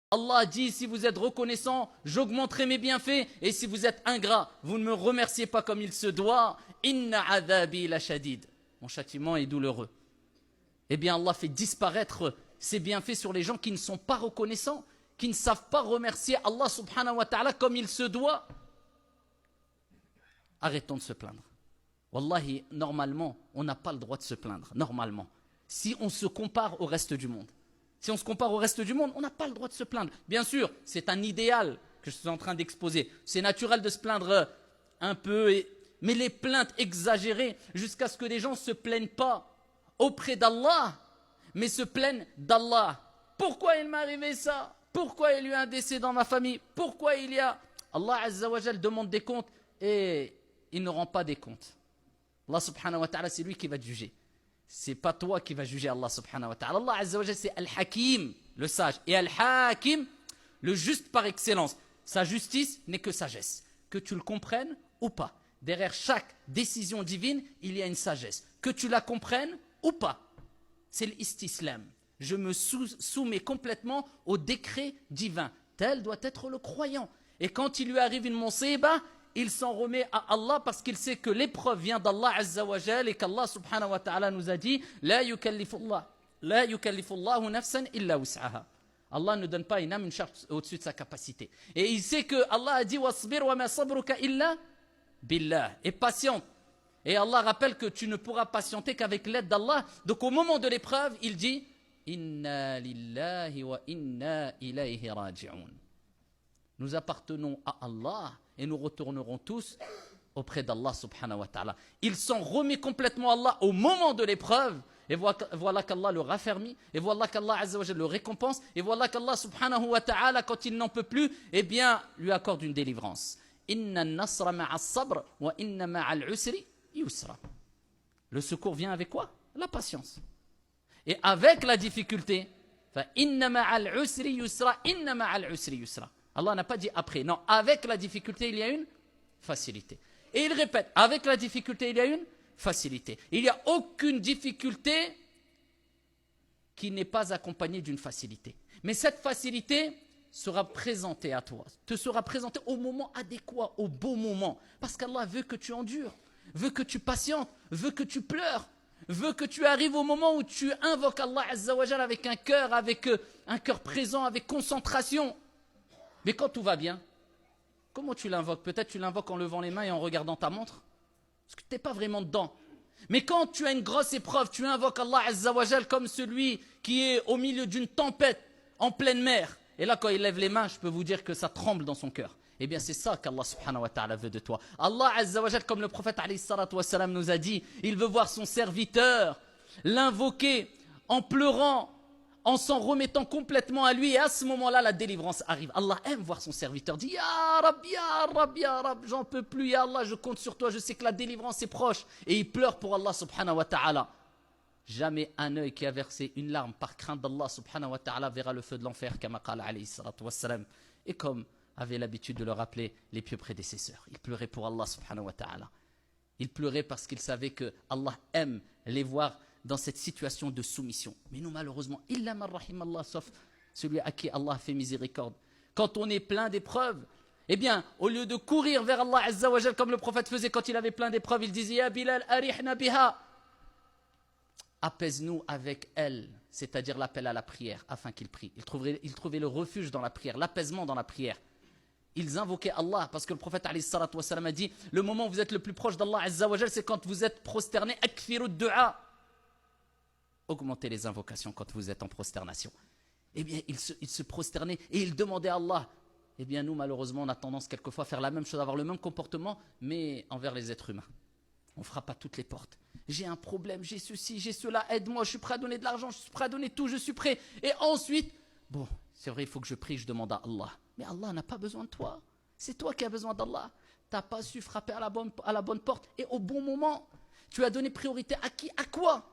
Allah dit, si vous êtes reconnaissant, j'augmenterai mes bienfaits. Et si vous êtes ingrat, vous ne me remerciez pas comme il se doit. Inna adhabi la shadid. Mon châtiment est douloureux. Eh bien, Allah fait disparaître ses bienfaits sur les gens qui ne sont pas reconnaissants, qui ne savent pas remercier Allah subhanahu wa ta'ala comme il se doit. Arrêtons de se plaindre. Wallahi, normalement, on n'a pas le droit de se plaindre. Normalement. Si on se compare au reste du monde. Si on se compare au reste du monde, on n'a pas le droit de se plaindre. Bien sûr, c'est un idéal que je suis en train d'exposer. C'est naturel de se plaindre un peu, mais les plaintes exagérées, jusqu'à ce que les gens ne se plaignent pas auprès d'Allah, mais se plaignent d'Allah. Pourquoi il m'est arrivé ça? Pourquoi il y a eu un décès dans ma famille? Pourquoi il y a... Allah Azza wa Jal demande des comptes et il ne rend pas des comptes. Allah subhanahu wa ta'ala, c'est lui qui va te juger. C'est pas toi qui vas juger Allah subhanahu wa ta'ala. Allah Azza wa Jal, c'est Al-Hakim, le sage. Et Al-Hakim, le juste par excellence. Sa justice n'est que sagesse. Que tu le comprennes ou pas. Derrière chaque décision divine, il y a une sagesse. Que tu la comprennes ou pas. C'est l'istislam. Je me soumets complètement au décret divin. Tel doit être le croyant. Et quand il lui arrive une musiba, il s'en remet à Allah parce qu'il sait que l'épreuve vient d'Allah Azza wa Jal et qu'Allah subhanahu wa ta'ala nous a dit La yukallifullahu nafsan illa wus'aha. Allah ne donne pas une âme une charge au-dessus de sa capacité. Et il sait que Allah a dit Wasbir wa ma sabruka illa billah. Et patiente. Et Allah rappelle que tu ne pourras patienter qu'avec l'aide d'Allah. Donc au moment de l'épreuve, il dit Inna lillahi wa inna ilayhi raji'un. Nous appartenons à Allah et nous retournerons tous auprès d'Allah subhanahu wa ta'ala. Il s'en remet complètement à Allah au moment de l'épreuve. Et voilà qu'Allah le raffermit. Et voilà qu'Allah Azza wa Jalla le récompense. Et voilà qu'Allah subhanahu wa ta'ala, quand il n'en peut plus, eh bien, lui accorde une délivrance. Inna nasra ma'as sabr wa inna ma'al usri yusra. Le secours vient avec quoi? La patience. Et avec la difficulté, fa inna ma'al usri yusra, inna ma'al usri yusra. Allah n'a pas dit après. Non, avec la difficulté, il y a une facilité. Et il répète, avec la difficulté, il y a une facilité. Il n'y a aucune difficulté qui n'est pas accompagnée d'une facilité. Mais cette facilité sera présentée à toi, te sera présentée au moment adéquat, au bon moment. Parce qu'Allah veut que tu endures, veut que tu patientes, veut que tu pleures, veut que tu arrives au moment où tu invoques Allah Azza wa Jal avec un cœur présent, avec concentration. Mais quand tout va bien, comment tu l'invoques? Peut-être tu l'invoques en levant les mains et en regardant ta montre. Parce que tu n'es pas vraiment dedans. Mais quand tu as une grosse épreuve, tu invoques Allah Azza wa Jal comme celui qui est au milieu d'une tempête en pleine mer. Et là, quand il lève les mains, je peux vous dire que ça tremble dans son cœur. Eh bien, c'est ça qu'Allah subhanahu wa ta'ala veut de toi. Allah Azza wa Jal, comme le prophète alayhi salatu wa salam nous a dit, il veut voir son serviteur l'invoquer en pleurant, en s'en remettant complètement à lui, et à ce moment-là, la délivrance arrive. Allah aime voir son serviteur dire Ya Rab, Ya Rab, Ya Rab, j'en peux plus, Ya Allah, je compte sur toi, je sais que la délivrance est proche. Et il pleure pour Allah subhanahu wa ta'ala. Jamais un œil qui a versé une larme par crainte d'Allah subhanahu wa ta'ala verra le feu de l'enfer, kama qala alayhi salatu wa salam. Et comme avait l'habitude de le rappeler les pieux prédécesseurs, il pleurait pour Allah subhanahu wa ta'ala. Il pleurait parce qu'il savait que Allah aime les voir dans cette situation de soumission. Mais nous, malheureusement, illa man rahim Allah, sauf celui à qui Allah fait miséricorde. Quand on est plein d'épreuves, eh bien, au lieu de courir vers Allah Azza wa Jal, comme le prophète faisait quand il avait plein d'épreuves, il disait Ya Bilal, arihna biha. Apaise-nous avec elle, c'est-à-dire l'appel à la prière, afin qu'il prie. Il trouvait le refuge dans la prière, l'apaisement dans la prière. Ils invoquaient Allah, parce que le prophète alayhi salatu wa salam a dit le moment où vous êtes le plus proche d'Allah Azza wa Jal, c'est quand vous êtes prosterné, akfiru du'a. Augmentez les invocations quand vous êtes en prosternation. Eh bien, il se prosternait et il demandait à Allah. Eh bien, nous, malheureusement, on a tendance quelquefois à faire la même chose, à avoir le même comportement, mais envers les êtres humains. On frappe à toutes les portes. J'ai un problème, j'ai ceci, j'ai cela, aide-moi, je suis prêt à donner de l'argent, je suis prêt à donner tout, je suis prêt. Et ensuite, bon, c'est vrai, il faut que je prie, je demande à Allah. Mais Allah n'a pas besoin de toi. C'est toi qui as besoin d'Allah. Tu n'as pas su frapper à la bonne porte et au bon moment. Tu as donné priorité à qui? À quoi?